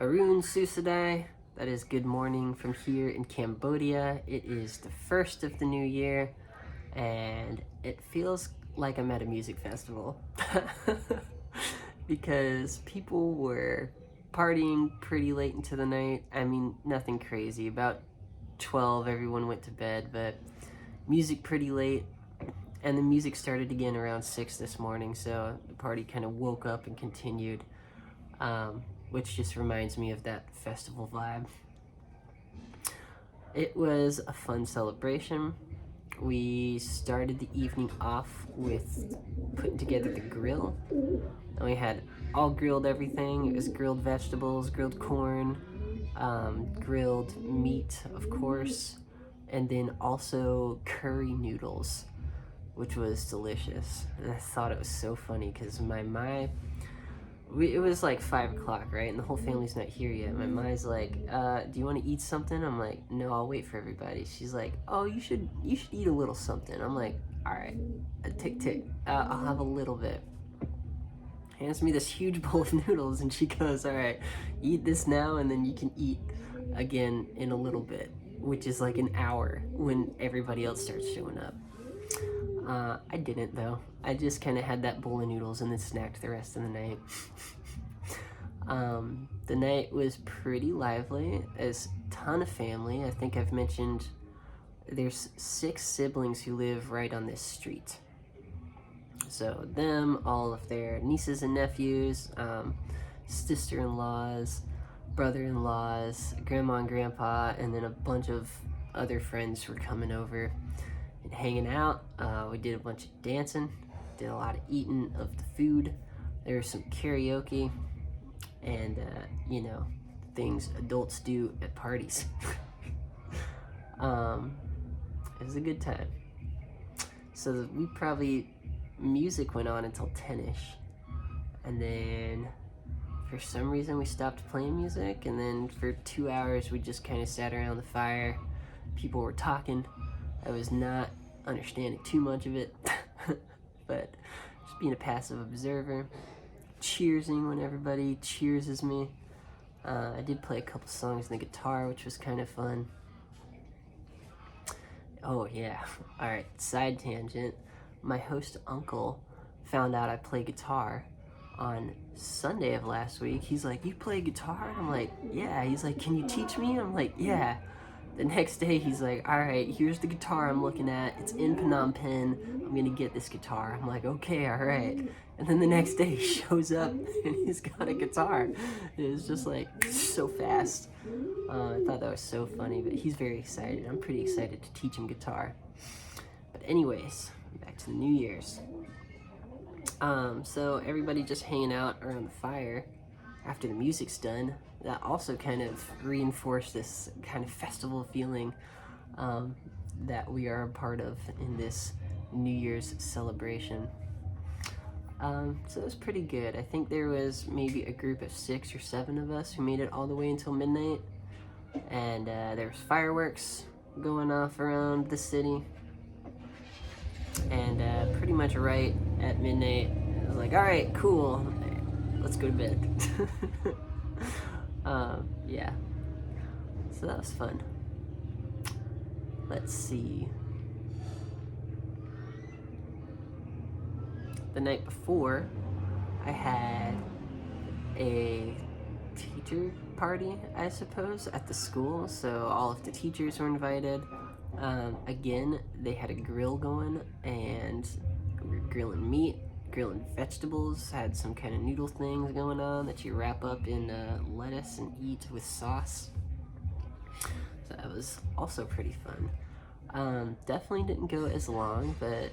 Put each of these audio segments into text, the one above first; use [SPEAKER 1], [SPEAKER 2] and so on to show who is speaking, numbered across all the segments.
[SPEAKER 1] Ou Soum, that is good morning from here in Cambodia. It is the first of the new year, and it feels like I'm at a music festival because people were partying pretty late into the night. I mean, nothing crazy. About 12, everyone went to bed, but music pretty late. And the music started again around 6 this morning, so the party kind of woke up and continued. Which just reminds me of that festival vibe. It was a fun celebration. We started the evening off with putting together the grill. And we had all grilled everything. It was grilled vegetables, grilled corn, grilled meat, of course, and then also curry noodles, which was delicious. And I thought it was so funny because it was like 5 o'clock, right? And the whole family's not here yet. My mom's like, do you want to eat something? I'm like, no, I'll wait for everybody. She's like, oh, you should eat a little something. I'm like, all right, tick. I'll have a little bit. Hands me this huge bowl of noodles, and she goes, all right, eat this now, and then you can eat again in a little bit, which is like an hour when everybody else starts showing up. I didn't though. I just kind of had that bowl of noodles and then snacked the rest of the night. The night was pretty lively. There's a ton of family. I think I've mentioned there's 6 siblings who live right on this street. So them, all of their nieces and nephews, sister-in-laws, brother-in-laws, grandma and grandpa, and then a bunch of other friends were coming over and hanging out. We did a bunch of dancing, did a lot of eating of the food. There was some karaoke and, things adults do at parties. It was a good time. So music went on until 10-ish. And then for some reason we stopped playing music, and then for 2 hours we just kind of sat around the fire. People were talking. I was not understanding too much of it, but just being a passive observer, cheersing when everybody cheerses me. I did play a couple songs on the guitar, which was kind of fun. Oh yeah, alright, side tangent. My host uncle found out I play guitar on Sunday of last week. He's like, you play guitar? I'm like, yeah. He's like, can you teach me? I'm like, yeah. The next day, he's like, all right, here's the guitar I'm looking at. It's in Phnom Penh. I'm going to get this guitar. I'm like, okay, all right. And then the next day, he shows up, and he's got a guitar. It was just like so fast. I thought that was so funny, but he's very excited. I'm pretty excited to teach him guitar. But anyways, back to the New Year's. So everybody just hanging out around the fire after the music's done. That also kind of reinforced this kind of festival feeling that we are a part of in this New Year's celebration. So it was pretty good. I think there was maybe a group of 6 or 7 of us who made it all the way until midnight. And there was fireworks going off around the city. And pretty much right at midnight, I was like, all right, cool, let's go to bed. Yeah, so that was fun. Let's see. The night before, I had a teacher party, I suppose, at the school, so all of the teachers were invited. Again, they had a grill going, and we were grilling meat, grilling vegetables, had some kind of noodle things going on that you wrap up in lettuce and eat with sauce. So that was also pretty fun. Definitely didn't go as long, but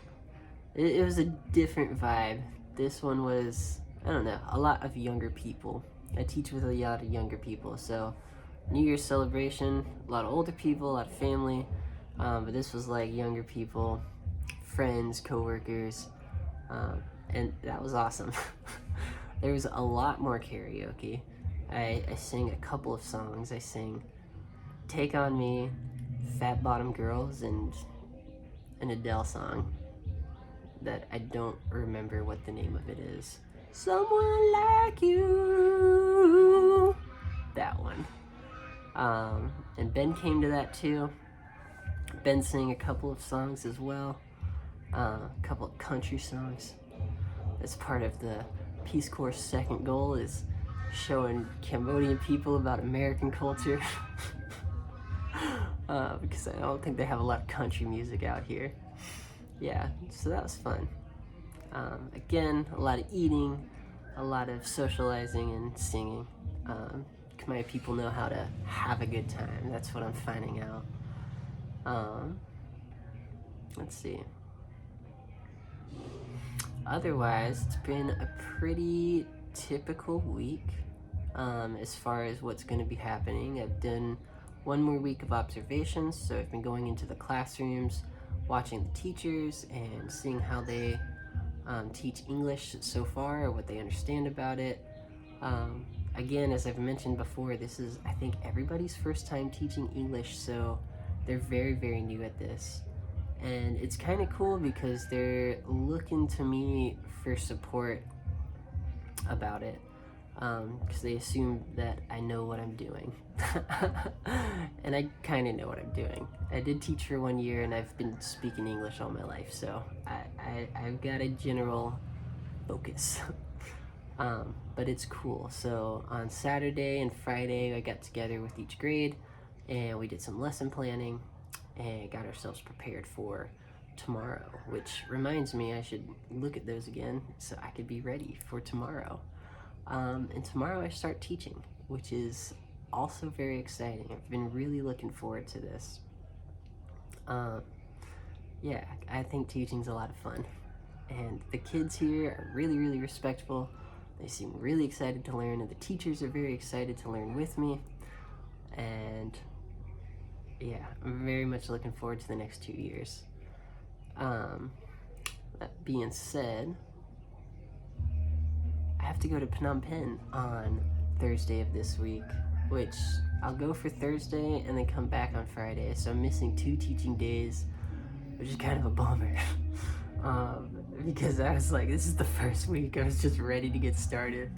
[SPEAKER 1] it was a different vibe. This one was, I don't know, a lot of younger people. I teach with a lot of younger people, so New Year's celebration, a lot of older people, a lot of family, but this was like younger people, friends, coworkers, and that was awesome. There was a lot more karaoke. I sang a couple of songs. I sang Take On Me, Fat Bottom Girls, and an Adele song that I don't remember what the name of it is. Someone Like You. And Ben came to that too. Ben sang a couple of songs as well, a couple of country songs. As part of the Peace Corps' second goal is showing Cambodian people about American culture. Because I don't think they have a lot of country music out here. Yeah, so that was fun. Again, a lot of eating, a lot of socializing and singing. Khmer people know how to have a good time. That's what I'm finding out. Let's see. Otherwise, it's been a pretty typical week as far as what's going to be happening. I've done one more week of observations, so I've been going into the classrooms, watching the teachers, and seeing how they teach English so far, or what they understand about it. Again, as I've mentioned before, this is, I think, everybody's first time teaching English, so they're very, very new at this. And it's kind of cool because they're looking to me for support about it, because they assume that I know what I'm doing. And I kind of know what I'm doing. I did teach for 1 year, and I've been speaking English all my life, so I've got a general focus. But it's cool. So on Saturday and Friday, I got together with each grade, and we did some lesson planning, and got ourselves prepared for tomorrow, which reminds me I should look at those again so I could be ready for tomorrow. And tomorrow I start teaching, which is also very exciting. I've been really looking forward to this. Yeah, I think teaching's a lot of fun, and the kids here are really, really respectful. They seem really excited to learn, and the teachers are very excited to learn with me. And yeah, I'm very much looking forward to the next 2 years. That being said, I have to go to Phnom Penh on Thursday of this week, which I'll go for Thursday and then come back on Friday. So I'm missing 2 teaching days, which is kind of a bummer. Because I was like, this is the first week. I was just ready to get started.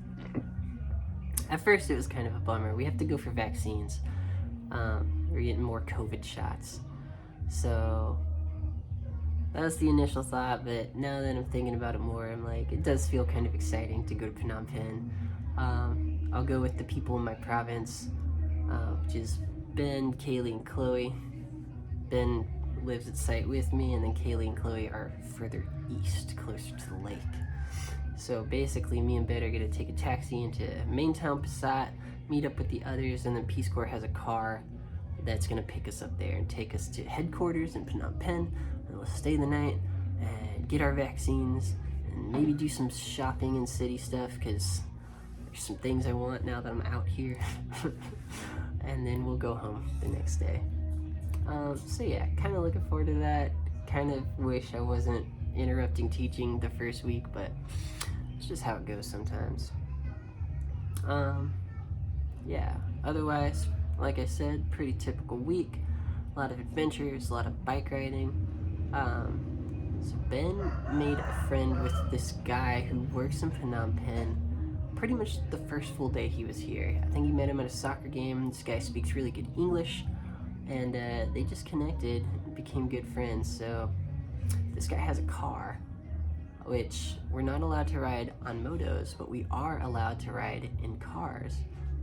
[SPEAKER 1] At first, it was kind of a bummer. We have to go for vaccines. We're getting more COVID shots. So that was the initial thought, but now that I'm thinking about it more, I'm like, it does feel kind of exciting to go to Phnom Penh. I'll go with the people in my province, which is Ben, Kaylee, and Chloe. Ben lives at site with me, and then Kaylee and Chloe are further east, closer to the lake. So basically, me and Ben are going to take a taxi into main town Passat, meet up with the others, and then Peace Corps has a car that's going to pick us up there and take us to headquarters in Phnom Penh, and we'll stay the night and get our vaccines and maybe do some shopping and city stuff, because there's some things I want now that I'm out here. And then we'll go home the next day. So yeah, kind of looking forward to that. Kind of wish I wasn't interrupting teaching the first week, but it's just how it goes sometimes. Yeah, otherwise, like I said, pretty typical week. A lot of adventures, a lot of bike riding. So Ben made a friend with this guy who works in Phnom Penh pretty much the first full day he was here. I think he met him at a soccer game. This guy speaks really good English, and they just connected and became good friends. So this guy has a car, which we're not allowed to ride on motos, but we are allowed to ride in cars.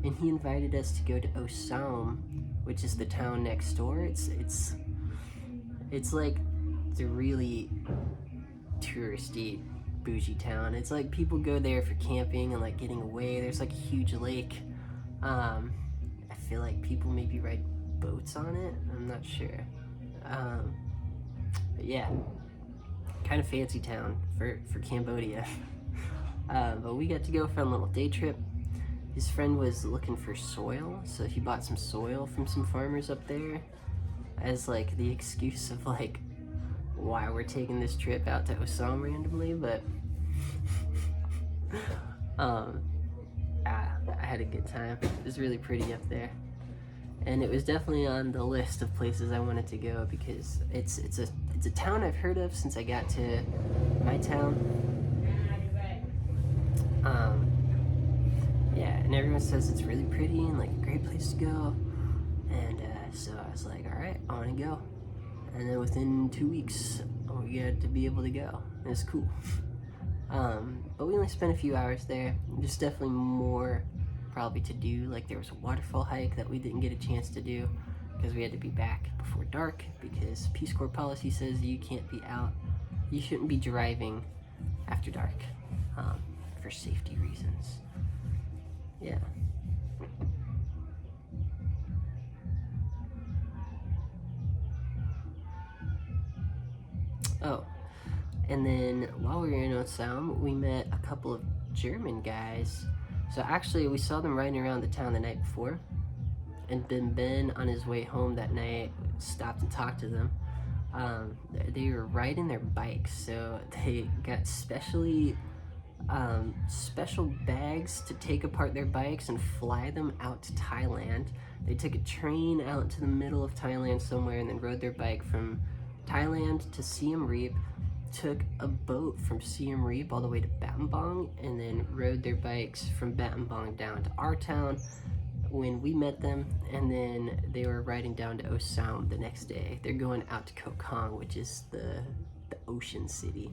[SPEAKER 1] And he invited us to go to Ou Soum, which is the town next door. It's like the really touristy, bougie town. It's like people go there for camping and like getting away. There's like a huge lake. I feel like people maybe ride boats on it. I'm not sure. But yeah, kind of fancy town for Cambodia. But we got to go for a little day trip. His friend was looking for soil, so he bought some soil from some farmers up there as like the excuse of like why we're taking this trip out to Ou Soum randomly. But I had a good time. It was really pretty up there, and it was definitely on the list of places I wanted to go, because it's a town I've heard of since I got to my town. Yeah, and everyone says it's really pretty and like a great place to go. And so I was like, all right, I want to go. And then within 2 weeks, we got to be able to go. It was cool. But we only spent a few hours there. There's definitely more probably to do. Like there was a waterfall hike that we didn't get a chance to do because we had to be back before dark because Peace Corps policy says you can't be out. You shouldn't be driving after dark for safety reasons. Yeah. Oh, and then while we were in Ou Soum, we met a couple of German guys. So actually, we saw them riding around the town the night before, and Ben on his way home that night stopped and talked to them. They were riding their bikes, so they got special bags to take apart their bikes and fly them out to Thailand. They took a train out to the middle of Thailand somewhere and then rode their bike from Thailand to Siem Reap, took a boat from Siem Reap all the way to Battambang, and then rode their bikes from Battambang down to our town when we met them, and then they were riding down to Ou Soum the next day. They're going out to Koh Kong, which is the ocean city.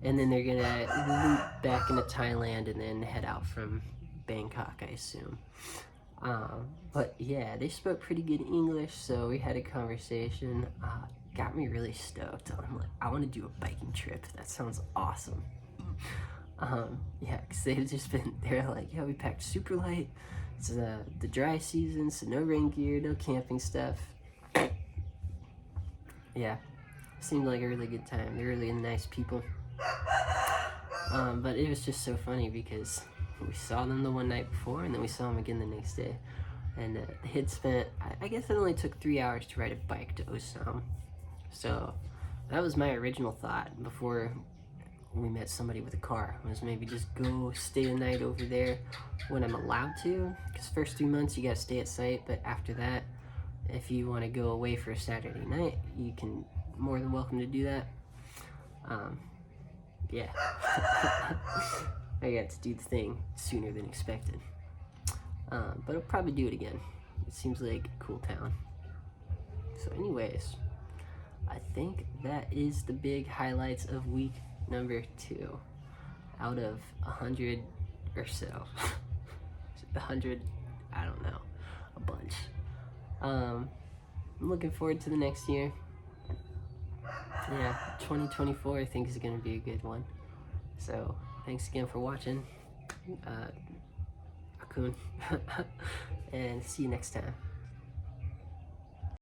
[SPEAKER 1] And then they're gonna loop back into Thailand and then head out from Bangkok, I assume. But yeah, they spoke pretty good English, so we had a conversation. Got me really stoked. I'm like, I want to do a biking trip. That sounds awesome. Yeah, because they're like, yeah, we packed super light. It's the dry season, so no rain gear, no camping stuff. Yeah, seemed like a really good time. They're really nice people. But it was just so funny because we saw them the one night before, and then we saw them again the next day. And they had spent, I guess it only took 3 hours to ride a bike to Ou Soum. So that was my original thought before we met somebody with a car, was maybe just go stay the night over there when I'm allowed to, because first 3 months you gotta stay at site, but after that, if you want to go away for a Saturday night, you can, more than welcome to do that. Yeah. I got to do the thing sooner than expected. But I'll probably do it again. It seems like a cool town. So anyways, I think that is the big highlights of week number 2 out of 100 or so. 100, I don't know, a bunch. I'm looking forward to the next year. Yeah, 2024 I think is going to be a good one. So thanks again for watching. Akun. And see you next time.